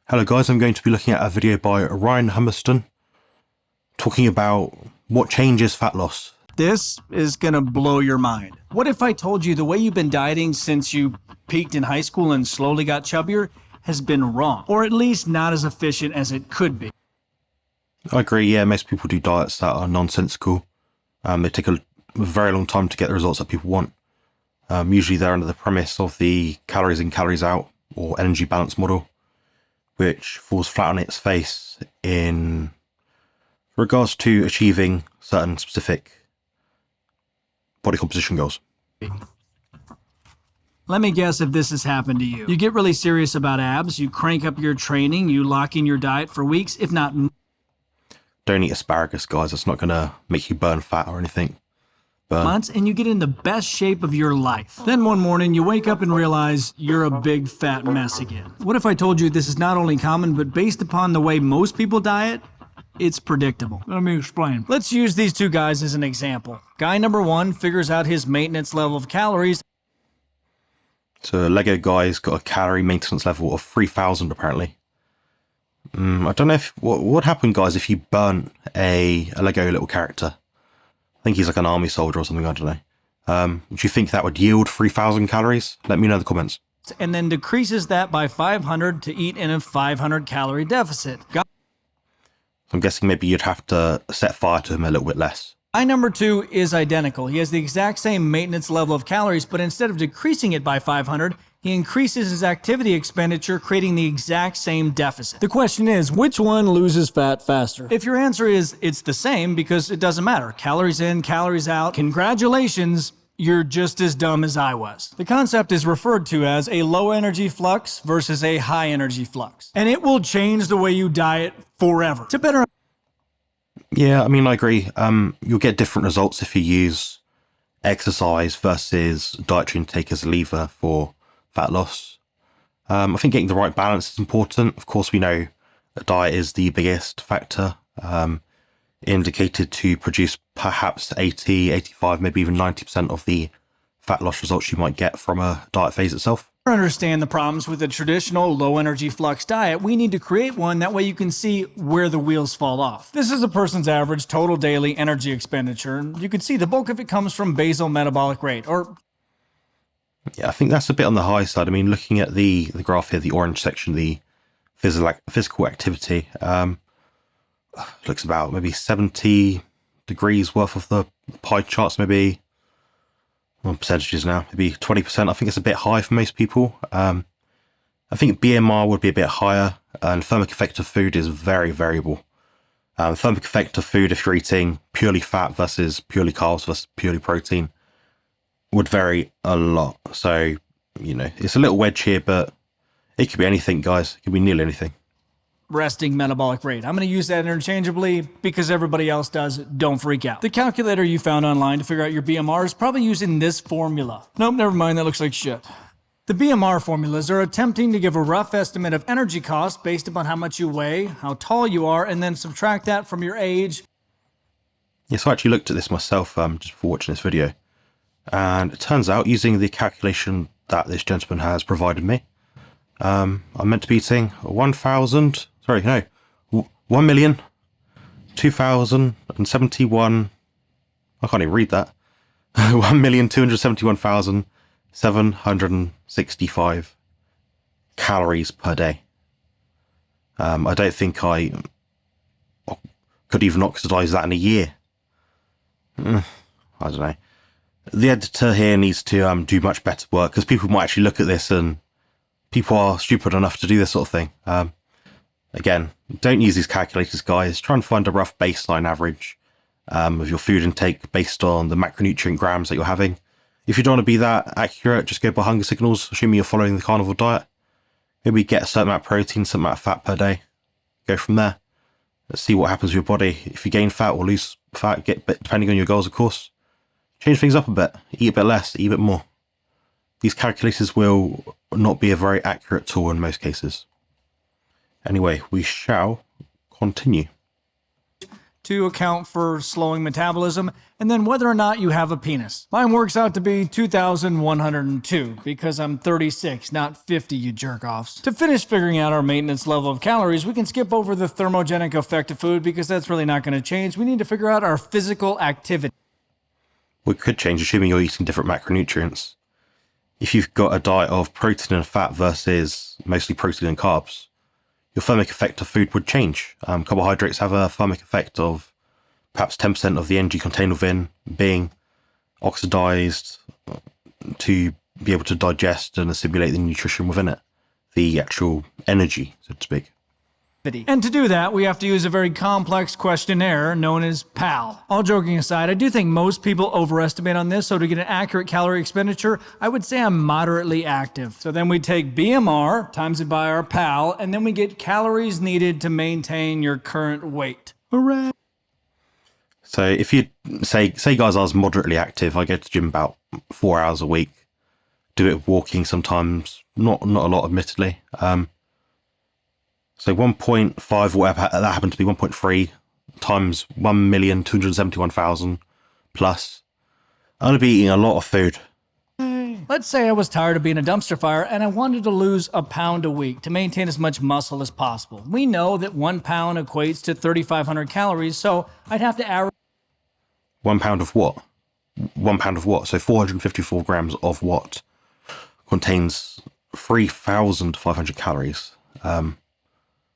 Hello guys, I'm going to be looking at a video by Ryan Humiston talking about what changes fat loss. This is gonna blow your mind. What if I told you the way you've been dieting since you peaked in high school and slowly got chubbier has been wrong, or at least not as efficient as it could be? I agree, yeah, most people do diets that are nonsensical. They take a very long time to get the results that people want. Usually they're under the premise of the calories in, calories out, or energy balance model, which falls flat on its face in regards to achieving certain specific body composition goals. Let me guess if this has happened to you. You get really serious about abs, you crank up your training, you lock in your diet for weeks, if not Don't eat asparagus, guys. That's not going to make you burn fat or anything. months, and you get in the best shape of your life. Then one morning you wake up and realize you're a big fat mess again. What if I told you this is not only common, but based upon the way most people diet, it's predictable? Let me explain. Let's use these two guys as an example. Guy number one figures out his maintenance level of calories. So Lego guy's got a calorie maintenance level of 3,000 apparently. I don't know if what would happen, guys, if you burnt a Lego little character. I think he's like an army soldier or something, I don't know. Would you think that would yield 3,000 calories? Let me know in the comments. And then decreases that by 500 to eat in a 500 calorie deficit. I'm guessing maybe you'd have to set fire to him a little bit less. Guy number two is identical. He has the exact same maintenance level of calories, but instead of decreasing it by 500, he increases his activity expenditure, creating the exact same deficit. The question is, which one loses fat faster? If your answer is it's the same because it doesn't matter, calories in, calories out, congratulations, you're just as dumb as I was. The concept is referred to as a low energy flux versus a high energy flux, and it will change the way you diet forever. To better Yeah, I mean, I agree. You'll get different results if you use exercise versus dietary intake as a lever for fat loss. I think getting the right balance is important. Of course, we know a diet is the biggest factor, indicated to produce perhaps 80, 85, maybe even 90% of the fat loss results you might get from a diet phase itself. To understand the problems with a traditional low energy flux diet, we need to create one that way you can see where the wheels fall off. This is a person's average total daily energy expenditure. You can see the bulk of it comes from basal metabolic rate, or Yeah, I think that's a bit on the high side. I mean, looking at the graph here, the orange section, the physical activity, looks about maybe 70 degrees worth of the pie charts, maybe. Well, percentages now, maybe 20%. I think it's a bit high for most people. I think BMR would be a bit higher, and thermic effect of food is very variable. Thermic effect of food, if you're eating purely fat versus purely carbs versus purely protein, would vary a lot. So, you know, it's a little wedge here, but it could be anything, guys. It could be nearly anything. resting metabolic rate. I'm going to use that interchangeably because everybody else does. Don't freak out. The calculator you found online to figure out your BMR is probably using this formula. Nope, never mind. That looks like shit. The BMR formulas are attempting to give a rough estimate of energy cost based upon how much you weigh, how tall you are, and then subtract that from your age. Yes, I actually looked at this myself just before watching this video. And it turns out, using the calculation that this gentleman has provided me, I'm meant to be eating 1,271,000, I can't even read that, 1,271,765 calories per day. I don't think I could even oxidize that in a year. I don't know. The editor here needs to do much better work, because people might actually look at this and people are stupid enough to do this sort of thing. Again, don't use these calculators, guys. Try and find a rough baseline average of your food intake based on the macronutrient grams that you're having. If you don't want to be that accurate, just go by hunger signals, assuming you're following the carnivore diet. Maybe get a certain amount of protein, certain amount of fat per day. Go from there. Let's see what happens with your body. If you gain fat or lose fat, depending on your goals, of course. Change things up a bit. Eat a bit less, eat a bit more. These calculators will not be a very accurate tool in most cases. Anyway, we shall continue. to account for slowing metabolism, and then whether or not you have a penis. Mine works out to be 2,102 because I'm 36, not 50, you jerk-offs. To finish figuring out our maintenance level of calories, we can skip over the thermogenic effect of food because that's really not going to change. We need to figure out our physical activity. We could change, assuming you're eating different macronutrients. If you've got a diet of protein and fat versus mostly protein and carbs, your thermic effect of food would change. Carbohydrates have a thermic effect of perhaps 10% of the energy contained within being oxidized to be able to digest and assimilate the nutrition within it, the actual energy, so to speak. And to do that, we have to use a very complex questionnaire known as PAL. All joking aside, I do think most people overestimate on this, so to get an accurate calorie expenditure, I would say I'm moderately active. So then we take BMR, times it by our PAL, and then we get calories needed to maintain your current weight. Hooray! So if you say guys, I was moderately active, I go to the gym about 4 hours a week, do it walking sometimes, not a lot admittedly. So 1.5, whatever that happened to be, 1.3 times 1,271,000 plus. I'm going to be eating a lot of food. Let's say I was tired of being a dumpster fire and I wanted to lose a pound a week to maintain as much muscle as possible. We know that 1 pound equates to 3,500 calories, so I'd have to average... 1 pound of what? 1 pound of what? So 454 grams of what contains 3,500 calories.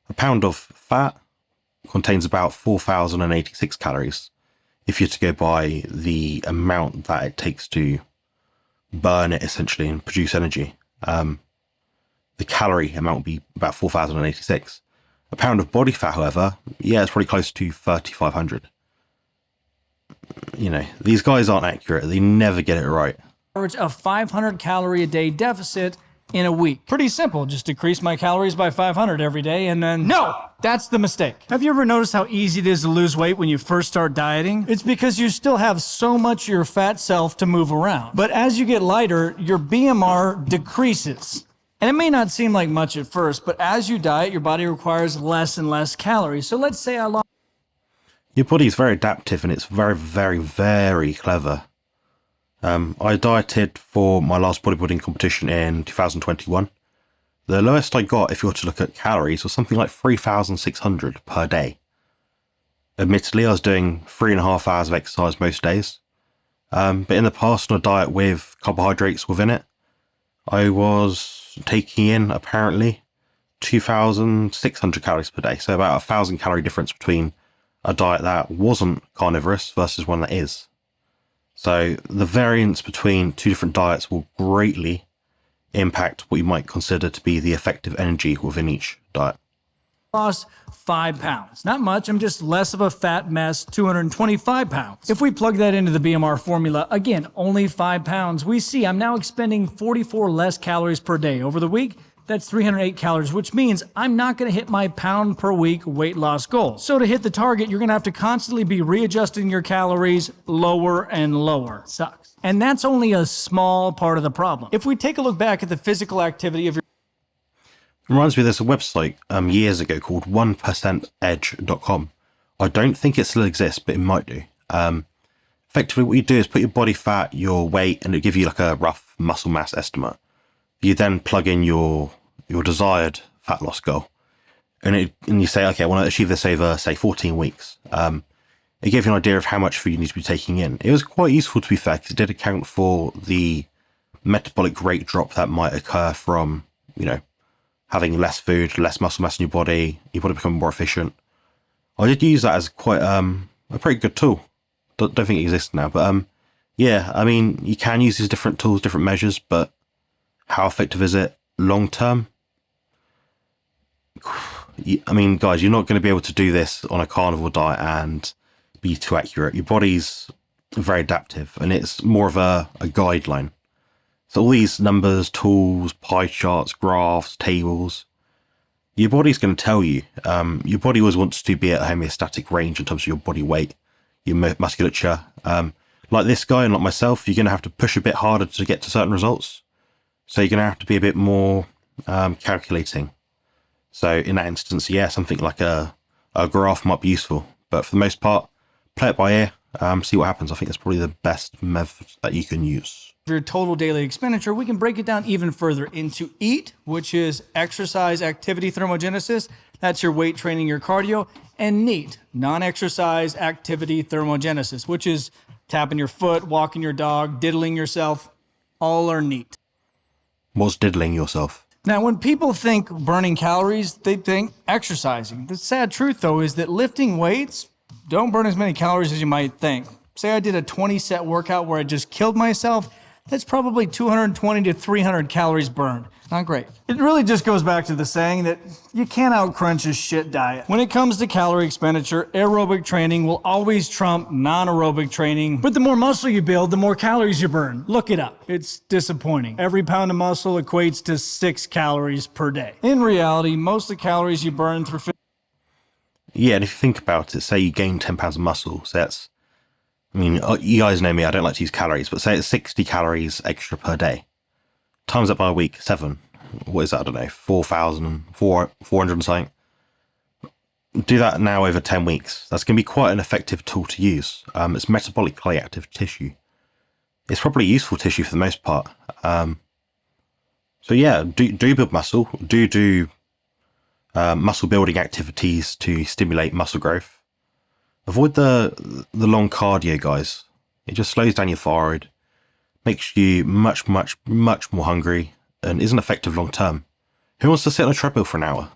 A pound of fat contains about 4,086 calories if you're to go by the amount that it takes to burn it essentially and produce energy. The calorie amount would be about 4,086. A pound of body fat, however, yeah, it's probably close to 3,500. You know, these guys aren't accurate. They never get it right. Average of 500 calorie a day deficit in a week. Pretty simple, just decrease my calories by 500 every day and then... No! That's the mistake. Have you ever noticed how easy it is to lose weight when you first start dieting? It's because you still have so much of your fat self to move around. But as you get lighter, your BMR decreases. And it may not seem like much at first, but as you diet, your body requires less and less calories. So let's say I lost... Your body is very adaptive and it's very, very, very clever. I dieted for my last bodybuilding competition in 2021. The lowest I got, if you were to look at calories, was something like 3,600 per day. Admittedly, I was doing 3.5 hours of exercise most days. But in the past, on a diet with carbohydrates within it, I was taking in, apparently, 2,600 calories per day. So about 1,000 calorie difference between a diet that wasn't carnivorous versus one that is. So the variance between two different diets will greatly impact what you might consider to be the effective energy within each diet. Lost 5 pounds. Not much, I'm just less of a fat mess, 225 pounds. If we plug that into the BMR formula, again, only 5 pounds, we see I'm now expending 44 less calories per day. Over the week, that's 308 calories, which means I'm not going to hit my pound per week weight loss goal. So to hit the target, you're going to have to constantly be readjusting your calories lower and lower. Sucks. And that's only a small part of the problem. If we take a look back at the physical activity of your... It reminds me, there's a website years ago called 1%edge.com. I don't think it still exists, but it might do. Effectively, what you do is put your body fat, your weight, and it'll give you like a rough muscle mass estimate. You then plug in your desired fat loss goal, and you say, okay, I want to achieve this over, say, 14 weeks. It gave you an idea of how much food you need to be taking in. It was quite useful, to be fair, because it did account for the metabolic rate drop that might occur from, having less food, less muscle mass in your body becoming more efficient. I did use that as quite a pretty good tool. Don't think it exists now, but yeah, I mean, you can use these different tools, different measures, but how effective is it long term? I mean, guys, you're not going to be able to do this on a carnivore diet and be too accurate. Your body's very adaptive and it's more of a guideline. So all these numbers, tools, pie charts, graphs, tables, your body's going to tell you. Your body always wants to be at a homeostatic range in terms of your body weight, your musculature. Like this guy and like myself, you're going to have to push a bit harder to get to certain results. So you're going to have to be a bit more calculating. So in that instance, yeah, something like a graph might be useful. But for the most part, play it by ear, see what happens. I think that's probably the best method that you can use. Your total daily expenditure, we can break it down even further into EAT, which is exercise activity thermogenesis. That's your weight training, your cardio. And NEAT, non-exercise activity thermogenesis, which is tapping your foot, walking your dog, diddling yourself. All are NEAT. What's diddling yourself? Now, when people think burning calories, they think exercising. The sad truth, though, is that lifting weights don't burn as many calories as you might think. Say I did a 20-set workout where I just killed myself. That's probably 220 to 300 calories burned. Not great. It really just goes back to the saying that you can't outcrunch a shit diet. When it comes to calorie expenditure, aerobic training will always trump non-aerobic training. But the more muscle you build, the more calories you burn. Look it up. It's disappointing. Every pound of muscle equates to 6 calories per day. In reality, most of the calories you burn through... Yeah, and if you think about it, say you gain 10 pounds of muscle, so that's... I mean, you guys know me, I don't like to use calories, but say it's 60 calories extra per day. Times that by a week, 7. What is that? I don't know, 400 and something. Do that now over 10 weeks. That's going to be quite an effective tool to use. It's metabolically active tissue. It's probably useful tissue for the most part. So yeah, do build muscle. Do muscle building activities to stimulate muscle growth. Avoid the long cardio, guys. It just slows down your thyroid, makes you much more hungry, and isn't effective long term. Who wants to sit on a treadmill for an hour?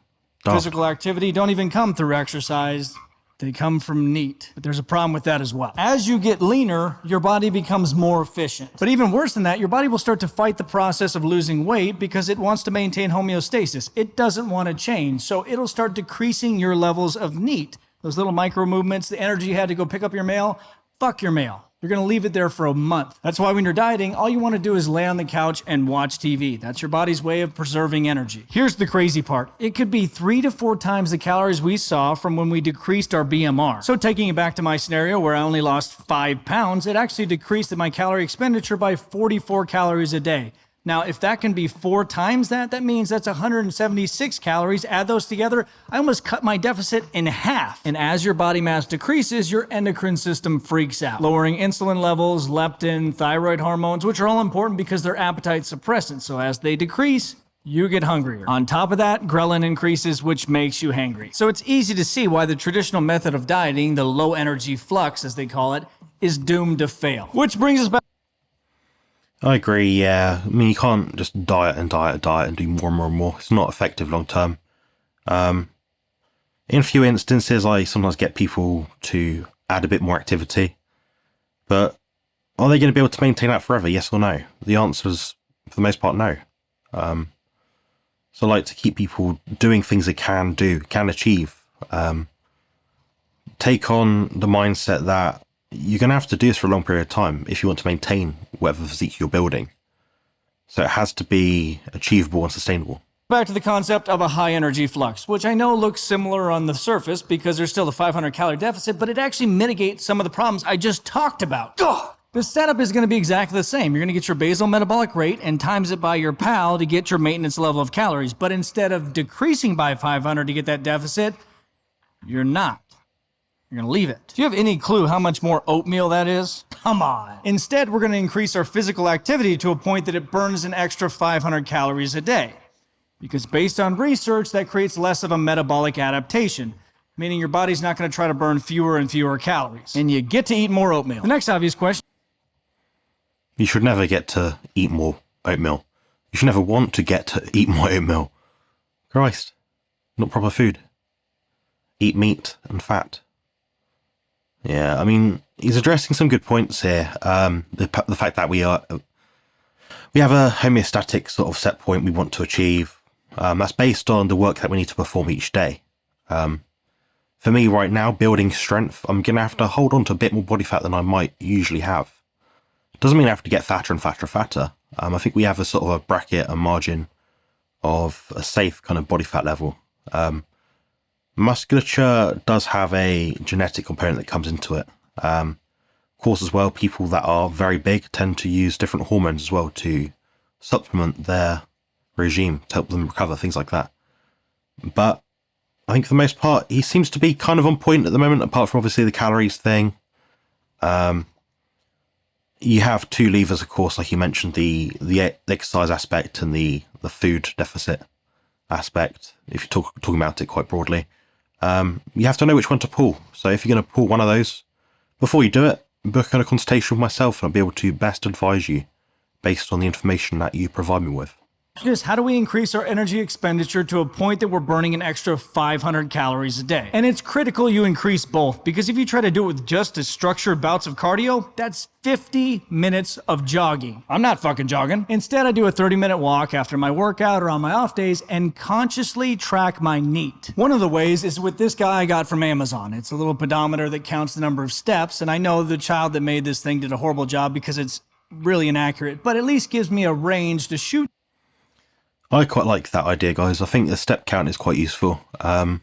Physical activity don't even come through exercise. They come from NEAT. But there's a problem with that as well. As you get leaner, your body becomes more efficient. But even worse than that, your body will start to fight the process of losing weight because it wants to maintain homeostasis. It doesn't want to change. So it'll start decreasing your levels of NEAT. Those little micro movements, the energy you had to go pick up your mail, fuck your mail. You're going to leave it there for a month. That's why when you're dieting, all you want to do is lay on the couch and watch TV. That's your body's way of preserving energy. Here's the crazy part. It could be 3 to 4 times the calories we saw from when we decreased our BMR. So taking it back to my scenario where I only lost 5 pounds, it actually decreased my calorie expenditure by 44 calories a day. Now, if that can be 4 times that means that's 176 calories. Add those together, I almost cut my deficit in half. And as your body mass decreases, your endocrine system freaks out, lowering insulin levels, leptin, thyroid hormones, which are all important because they're appetite suppressants. So as they decrease, you get hungrier. On top of that, ghrelin increases, which makes you hangry. So it's easy to see why the traditional method of dieting, the low energy flux as they call it, is doomed to fail. Which brings us back. I agree, yeah. I mean, you can't just diet and do more and more and more. It's not effective long term. In a few instances, I sometimes get people to add a bit more activity. But are they going to be able to maintain that forever, yes or no? The answer is, for the most part, no. So I like to keep people doing things they can do, can achieve. Take on the mindset that you're going to have to do this for a long period of time if you want to maintain whatever physique you're building. So it has to be achievable and sustainable. Back to the concept of a high energy flux, which I know looks similar on the surface because there's still a 500 calorie deficit, but it actually mitigates some of the problems I just talked about. Ugh! The setup is going to be exactly the same. You're going to get your basal metabolic rate and times it by your PAL to get your maintenance level of calories. But instead of decreasing by 500 to get that deficit, you're not. You're going to leave it. Do you have any clue how much more oatmeal that is? Come on. Instead, we're going to increase our physical activity to a point that it burns an extra 500 calories a day. Because based on research, that creates less of a metabolic adaptation, meaning your body's not going to try to burn fewer and fewer calories. And you get to eat more oatmeal. The next obvious question. You should never get to eat more oatmeal. You should never want to get to eat more oatmeal. Christ. Not proper food. Eat meat and fat. Yeah, I mean, he's addressing some good points here. The fact that we have a homeostatic sort of set point we want to achieve. That's based on the work that we need to perform each day. For me right now, building strength, I'm going to have to hold on to a bit more body fat than I might usually have. Doesn't mean I have to get fatter and fatter and fatter. I think we have a sort of a bracket, a margin of a safe kind of body fat level. Musculature does have a genetic component that comes into it. Of course, as well, people that are very big tend to use different hormones as well to supplement their regime, to help them recover, things like that. But I think for the most part, he seems to be kind of on point at the moment, apart from obviously the calories thing. You have two levers, of course, like you mentioned, the exercise aspect and the food deficit aspect, if you're talking about it quite broadly. You have to know which one to pull. So if you're going to pull one of those, before you do it, book a consultation with myself and I'll be able to best advise you based on the information that you provide me with. Is how do we increase our energy expenditure to a point that we're burning an extra 500 calories a day? And it's critical you increase both, because if you try to do it with just as structured bouts of cardio, that's 50 minutes of jogging. I'm not fucking jogging. Instead, I do a 30-minute walk after my workout or on my off days and consciously track my NEAT. One of the ways is with this guy I got from Amazon. It's a little pedometer that counts the number of steps, and I know the child that made this thing did a horrible job because it's really inaccurate, but at least gives me a range to shoot. I quite like that idea, guys. I think the step count is quite useful. I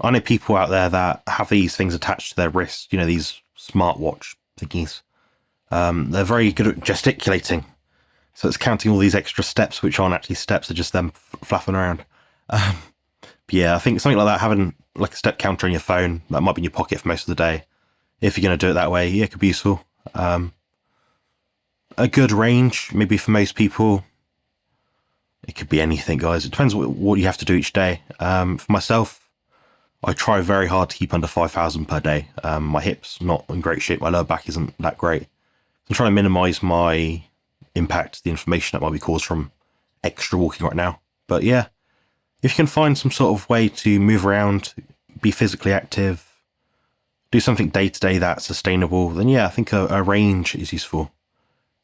know people out there that have these things attached to their wrists, you know, these smartwatch thingies. They're very good at gesticulating. So it's counting all these extra steps, which aren't actually steps, they're just them flapping around. But yeah, I think something like that, having like a step counter on your phone, that might be in your pocket for most of the day. If you're going to do it that way, yeah, it could be useful. A good range, maybe for most people, it could be anything, guys. It depends what you have to do each day. For myself, I try very hard to keep under 5,000 per day. My hips not in great shape. My lower back isn't that great. I'm trying to minimize my impact, the inflammation that might be caused from extra walking right now. But yeah, if you can find some sort of way to move around, be physically active, do something day to day that's sustainable, then yeah, I think a range is useful.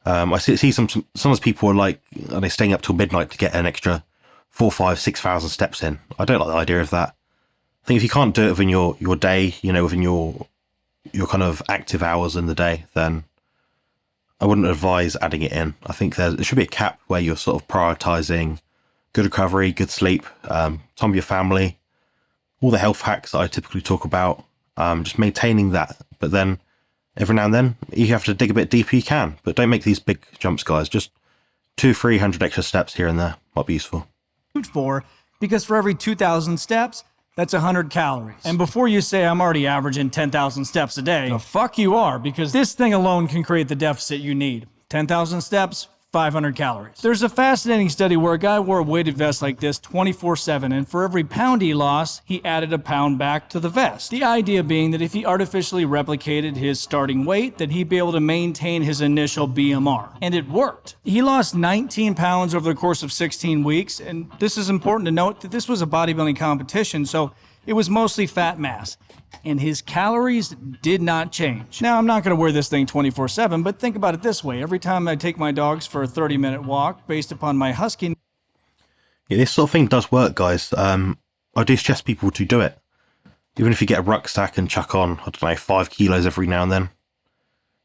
I see some of people are like, are they staying up till midnight to get an extra 4, 5, 6,000 steps in? I don't like the idea of that. I think if you can't do it within your day, you know, within your kind of active hours in the day, then I wouldn't advise adding it in. I think there should be a cap where you're sort of prioritizing good recovery, good sleep, time with your family, all the health hacks that I typically talk about, just maintaining that. But then every now and then, you have to dig a bit deeper, you can, but don't make these big jumps, guys. Just 200-300 extra steps here and there might be useful. For, because for every 2,000 steps, that's 100 calories. And before you say I'm already averaging 10,000 steps a day, the fuck you are, because this thing alone can create the deficit you need. 10,000 steps, 500 calories. There's a fascinating study where a guy wore a weighted vest like this 24/7, and for every pound he lost, he added a pound back to the vest. The idea being that if he artificially replicated his starting weight, that he'd be able to maintain his initial BMR. And it worked. He lost 19 pounds over the course of 16 weeks, and this is important to note that this was a bodybuilding competition, so it was mostly fat mass. And his calories did not change. Now, I'm not going to wear this thing 24/7, but think about it this way. Every time I take my dogs for a 30-minute walk, based upon my husky... Yeah, this sort of thing does work, guys. I do suggest people to do it. Even if you get a rucksack and chuck on, I don't know, 5 kilos every now and then.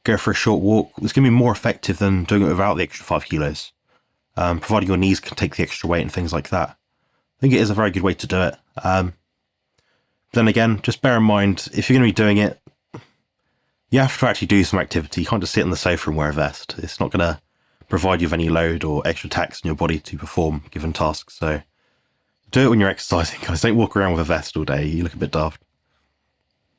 Go for a short walk. It's going to be more effective than doing it without the extra 5 kilos. Providing your knees can take the extra weight and things like that. I think it is a very good way to do it. Then again, just bear in mind, if you're going to be doing it, you have to actually do some activity. You can't just sit on the sofa and wear a vest. It's not going to provide you with any load or extra tax in your body to perform given tasks. So do it when you're exercising, guys. Don't walk around with a vest all day. You look a bit daft.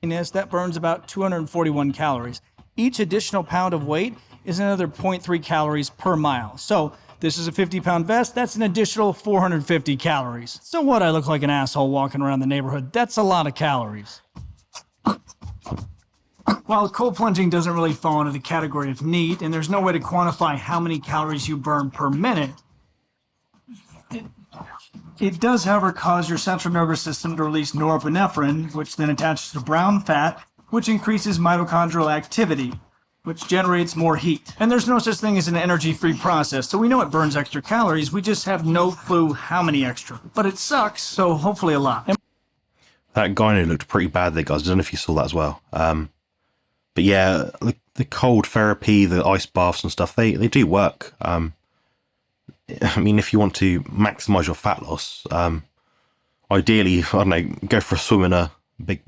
That burns about 241 calories. Each additional pound of weight is another 0.3 calories per mile. So this is a 50-pound vest. That's an additional 450 calories. So what, I look like an asshole walking around the neighborhood. That's a lot of calories. While cold plunging doesn't really fall into the category of NEAT, and there's no way to quantify how many calories you burn per minute, it does, however, cause your central nervous system to release norepinephrine, which then attaches to brown fat, which increases mitochondrial activity, which generates more heat. And there's no such thing as an energy-free process, so we know it burns extra calories, we just have no clue how many extra. But it sucks, so hopefully a lot. That gyno looked pretty bad there, guys. I don't know if you saw that as well. But yeah, the cold therapy, the ice baths and stuff, they do work. I mean, if you want to maximize your fat loss, ideally, I don't know, go for a swim in a big,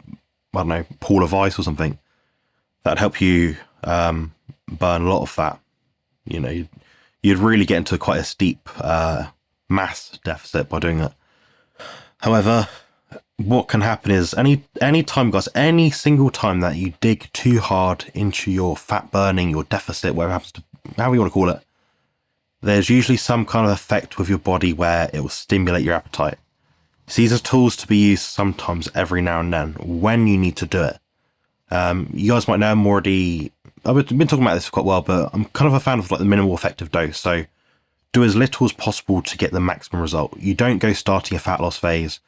I don't know, pool of ice or something. That'd help you burn a lot of fat. You know, you'd really get into quite a steep mass deficit by doing that. However, what can happen is any time, guys, any single time that you dig too hard into your fat burning, your deficit, however you want to call it, there's usually some kind of effect with your body where it will stimulate your appetite. So these are tools to be used sometimes every now and then when you need to do it. You guys might know I've been talking about this for quite a while, but I'm kind of a fan of like the minimal effective dose. So do as little as possible to get the maximum result. You don't go starting a fat loss phase,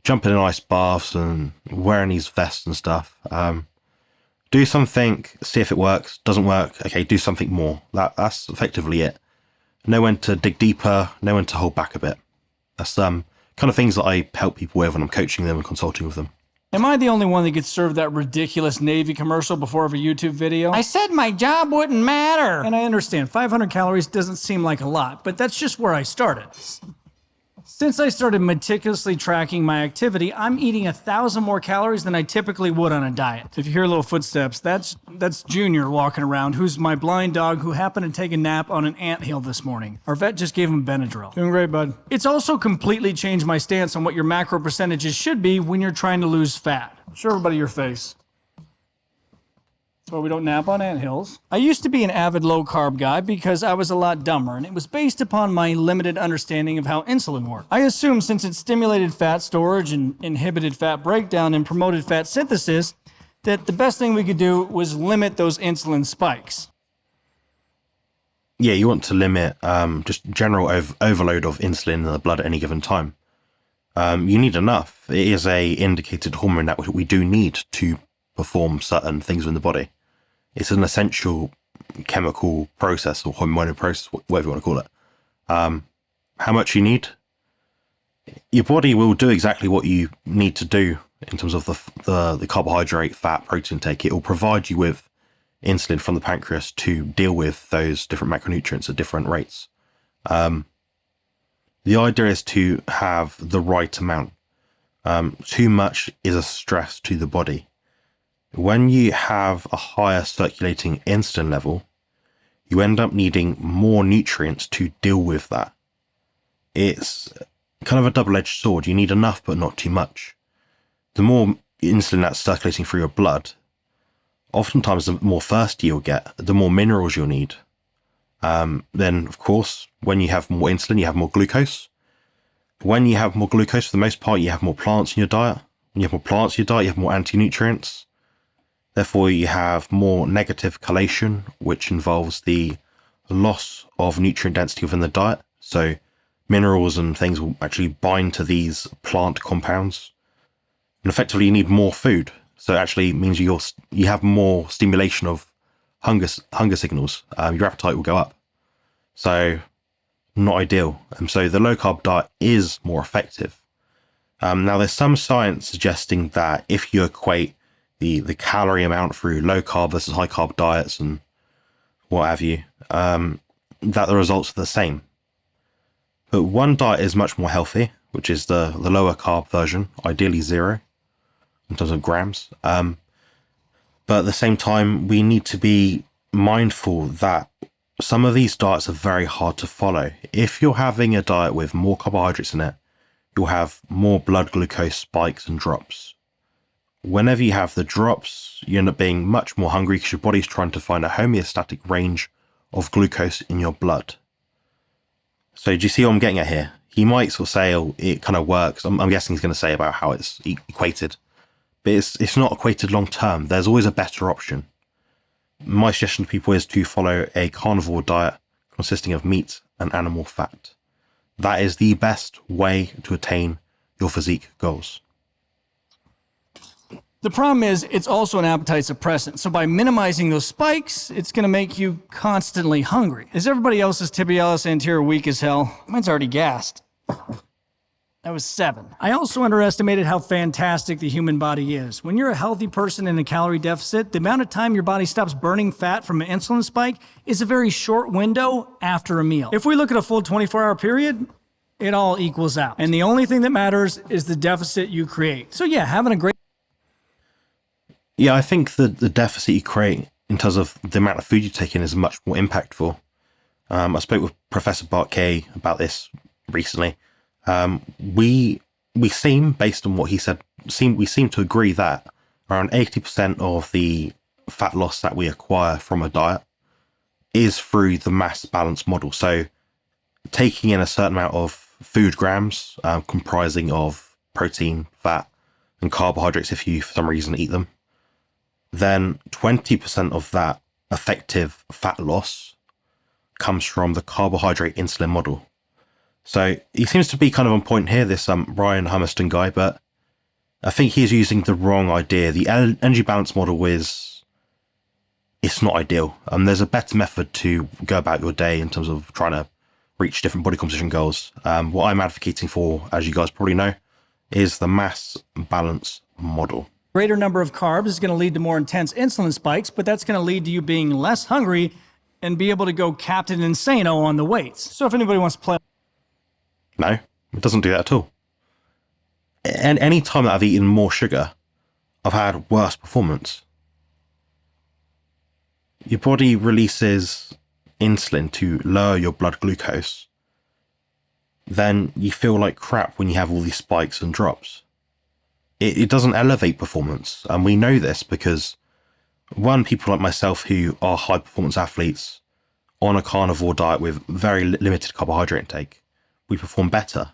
jumping in ice baths and wearing these vests and stuff. Do something, see if it works. Doesn't work, okay, do something more. That's effectively it. Know when to dig deeper, know when to hold back a bit. That's kind of things that I help people with when I'm coaching them and consulting with them. Am I the only one that gets served that ridiculous Navy commercial before every YouTube video? I said my job wouldn't matter. And I understand, 500 calories doesn't seem like a lot, but that's just where I started. Since I started meticulously tracking my activity, I'm eating 1,000 more calories than I typically would on a diet. If you hear little footsteps, that's Junior walking around, who's my blind dog who happened to take a nap on an anthill this morning. Our vet just gave him Benadryl. Doing great, bud. It's also completely changed my stance on what your macro percentages should be when you're trying to lose fat. Show everybody your face. So we don't nap on anthills. I used to be an avid low-carb guy because I was a lot dumber, and it was based upon my limited understanding of how insulin worked. I assumed since it stimulated fat storage and inhibited fat breakdown and promoted fat synthesis, that the best thing we could do was limit those insulin spikes. Yeah, you want to limit just general overload of insulin in the blood at any given time. You need enough. It is a indicated hormone that we do need to perform certain things in the body. It's an essential chemical process or hormonal process, whatever you want to call it. How much you need? Your body will do exactly what you need to do in terms of the carbohydrate, fat, protein intake. It will provide you with insulin from the pancreas to deal with those different macronutrients at different rates. The idea is to have the right amount. Too much is a stress to the body. When you have a higher circulating insulin level, you end up needing more nutrients to deal with that. It's kind of a double-edged sword. You need enough, but not too much. The more insulin that's circulating through your blood, oftentimes the more thirsty you'll get, the more minerals you'll need. Then, of course, when you have more insulin, you have more glucose. When you have more glucose, for the most part, you have more plants in your diet. When you have more plants in your diet, you have more anti-nutrients. Therefore, you have more negative chelation, which involves the loss of nutrient density within the diet. So minerals and things will actually bind to these plant compounds. And effectively, you need more food. So it actually means you have more stimulation of hunger signals. Your appetite will go up. So not ideal. And so the low-carb diet is more effective. Now, there's some science suggesting that if you equate the calorie amount through low carb versus high carb diets and what have you, that the results are the same. But one diet is much more healthy, which is the lower carb version, ideally 0 in terms of grams. But at the same time, we need to be mindful that some of these diets are very hard to follow. If you're having a diet with more carbohydrates in it, you'll have more blood glucose spikes and drops. Whenever you have the drops, you end up being much more hungry because your body's trying to find a homeostatic range of glucose in your blood. So do you see what I'm getting at here? He might sort of say, oh, it kind of works. I'm guessing he's going to say about how it's equated. But it's not equated long term. There's always a better option. My suggestion to people is to follow a carnivore diet consisting of meat and animal fat. That is the best way to attain your physique goals. The problem is it's also an appetite suppressant. So by minimizing those spikes, it's going to make you constantly hungry. Is everybody else's tibialis anterior weak as hell? Mine's already gassed. That was 7. I also underestimated how fantastic the human body is. When you're a healthy person in a calorie deficit, the amount of time your body stops burning fat from an insulin spike is a very short window after a meal. If we look at a full 24-hour period, it all equals out. And the only thing that matters is the deficit you create. So yeah, having a great... Yeah, I think the deficit you create in terms of the amount of food you take in is much more impactful. I spoke with Professor Bart Kay about this recently. We we seem, based on what he said, we seem to agree that around 80% of the fat loss that we acquire from a diet is through the mass balance model. So taking in a certain amount of food grams, comprising of protein, fat, and carbohydrates if you for some reason eat them, then 20% of that effective fat loss comes from the carbohydrate insulin model. So he seems to be kind of on point here, this Ryan Humiston guy, but I think he's using the wrong idea. The energy balance model it's not ideal. There's a better method to go about your day in terms of trying to reach different body composition goals. What I'm advocating for, as you guys probably know, is the mass balance model. Greater number of carbs is going to lead to more intense insulin spikes, but that's going to lead to you being less hungry and be able to go Captain Insano on the weights. So if anybody wants to play... No, it doesn't do that at all. And any time that I've eaten more sugar, I've had worse performance. Your body releases insulin to lower your blood glucose. Then you feel like crap when you have all these spikes and drops. It doesn't elevate performance. And we know this because, one, people like myself who are high performance athletes on a carnivore diet with very limited carbohydrate intake, we perform better.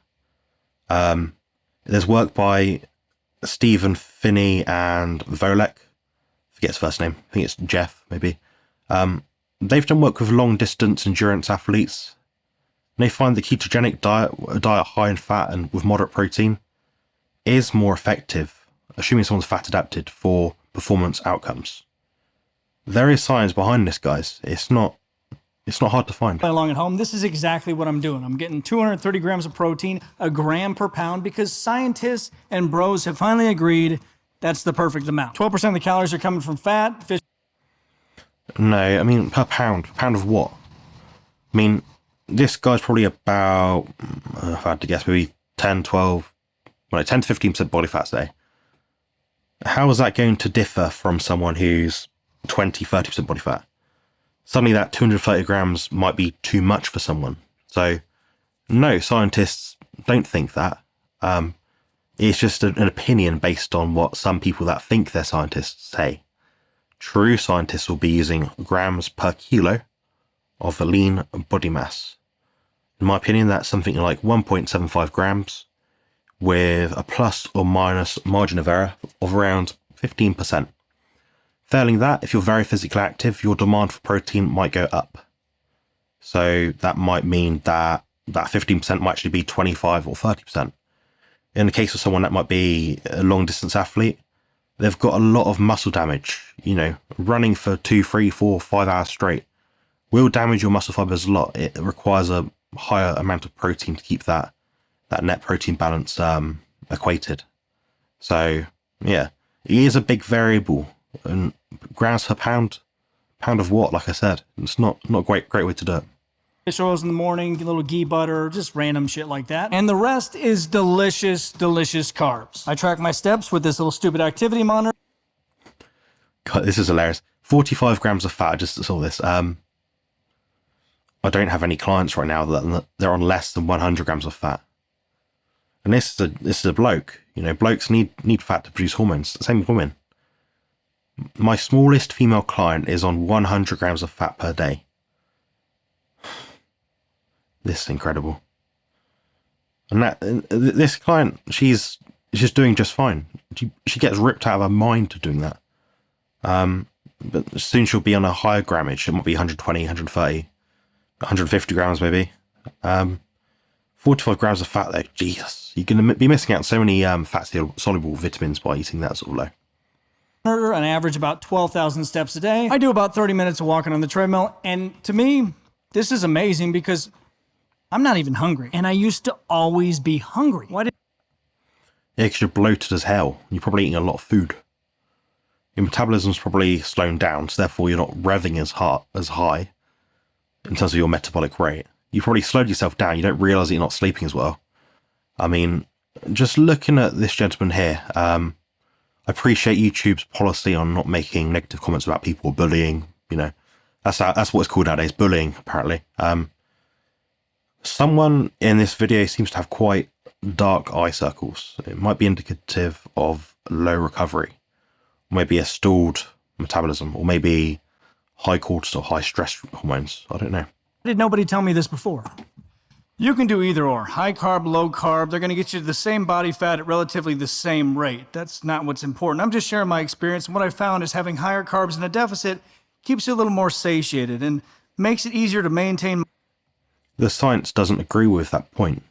There's work by Stephen Finney and Volek. Forget his first name. I think it's Jeff, maybe. They've done work with long distance endurance athletes. And they find the ketogenic diet, a diet high in fat and with moderate protein, is more effective, assuming someone's fat adapted, for performance outcomes. There is science behind this, guys. It's not hard to find. Along at home, this is exactly what I'm doing. I'm getting 230 grams of protein, a gram per pound, because scientists and bros have finally agreed that's the perfect amount. 12% of the calories are coming from fat, fish. No, I mean, per pound. Per pound of what? I mean, this guy's probably about, if I had to guess, maybe 10 to 15% body fat, say. How is that going to differ from someone who's 20-30% body fat? Suddenly that 230 grams might be too much for someone. So, no, scientists don't think that. It's just an opinion based on what some people that think they're scientists say. True scientists will be using grams per kilo of a lean body mass. In my opinion, that's something like 1.75 grams with a plus or minus margin of error of around 15%. Failing that, if you're very physically active, your demand for protein might go up. So that might mean that 15% might actually be 25 or 30%. In the case of someone that might be a long distance athlete, they've got a lot of muscle damage. Running for 2, 3, 4, 5 hours straight will damage your muscle fibers a lot. It requires a higher amount of protein to keep that net protein balance equated. So yeah, it is a big variable. And grams per pound of what? Like I said, it's not a great way to do it. Fish oils in the morning, a little ghee butter, just random shit like that. And the rest is delicious, delicious carbs. I track my steps with this little stupid activity monitor. God, this is hilarious. 45 grams of fat. I just saw this. I don't have any clients right now that they're on less than 100 grams of fat. And this is a bloke. Blokes need fat to produce hormones. Same with women. My smallest female client is on 100 grams of fat per day. This is incredible. And this client, she's doing just fine. She gets ripped out of her mind doing that. But soon she'll be on a higher grammage. It might be 120, 130, 150 grams maybe. 45 grams of fat though, Jesus. You're going to be missing out so many fat-soluble vitamins by eating that sort of low. An average about 12,000 steps a day. I do about 30 minutes of walking on the treadmill. And to me, this is amazing because I'm not even hungry. And I used to always be hungry. Why did... Yeah, because you're bloated as hell. You're probably eating a lot of food. Your metabolism's probably slowing down, so therefore you're not revving as high in terms of your metabolic rate. You probably slowed yourself down. You don't realize that you're not sleeping as well. I mean, just looking at this gentleman here, I appreciate YouTube's policy on not making negative comments about people bullying. That's what it's called nowadays, bullying, apparently. Someone in this video seems to have quite dark eye circles. It might be indicative of low recovery, maybe a stalled metabolism, or maybe high cortisol, high stress hormones. I don't know. Why did nobody tell me this before? You can do either or. High carb, low carb, they're going to get you to the same body fat at relatively the same rate. That's not what's important. I'm just sharing my experience, and what I found is having higher carbs in a deficit keeps you a little more satiated and makes it easier to maintain. The science doesn't agree with that point.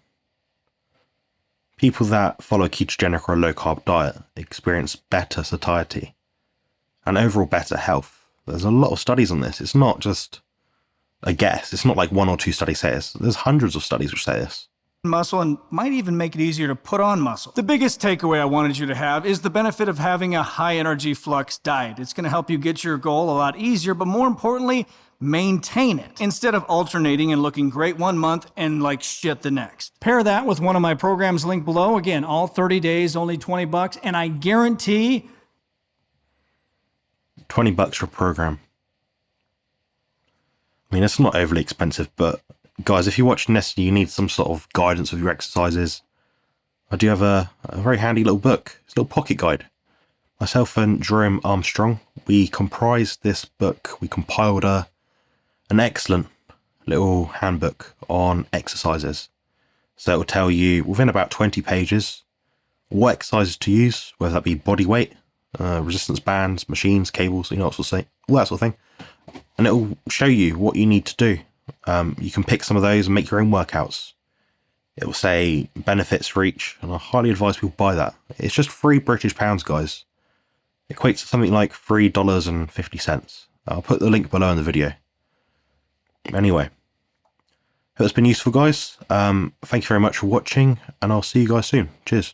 People that follow a ketogenic or a low-carb diet experience better satiety and overall better health. There's a lot of studies on this. It's not just a guess. It's not like one or two studies say this. There's hundreds of studies which say this. Muscle and might even make it easier to put on muscle. The biggest takeaway I wanted you to have is the benefit of having a high energy flux diet. It's going to help you get your goal a lot easier, but more importantly, maintain it instead of alternating and looking great one month and like shit the next. Pair that with one of my programs linked below. Again, all 30 days, only $20, and I guarantee $20 for a program. I mean, it's not overly expensive, but guys, if you're watching this and you need some sort of guidance with your exercises, I do have a very handy little book. It's a little pocket guide. Myself and Jerome Armstrong, we comprised this book. We compiled an excellent little handbook on exercises. So it will tell you within about 20 pages what exercises to use, whether that be body weight, resistance bands, machines, cables, all that sort of thing. And it will show you what you need to do. You can pick some of those and make your own workouts. It will say benefits for each, and I highly advise people buy that. It's just £3 guys. It equates to something like $3.50. I'll put the link below in the video. Anyway, hope it's been useful, guys. Thank you very much for watching, and I'll see you guys soon. Cheers.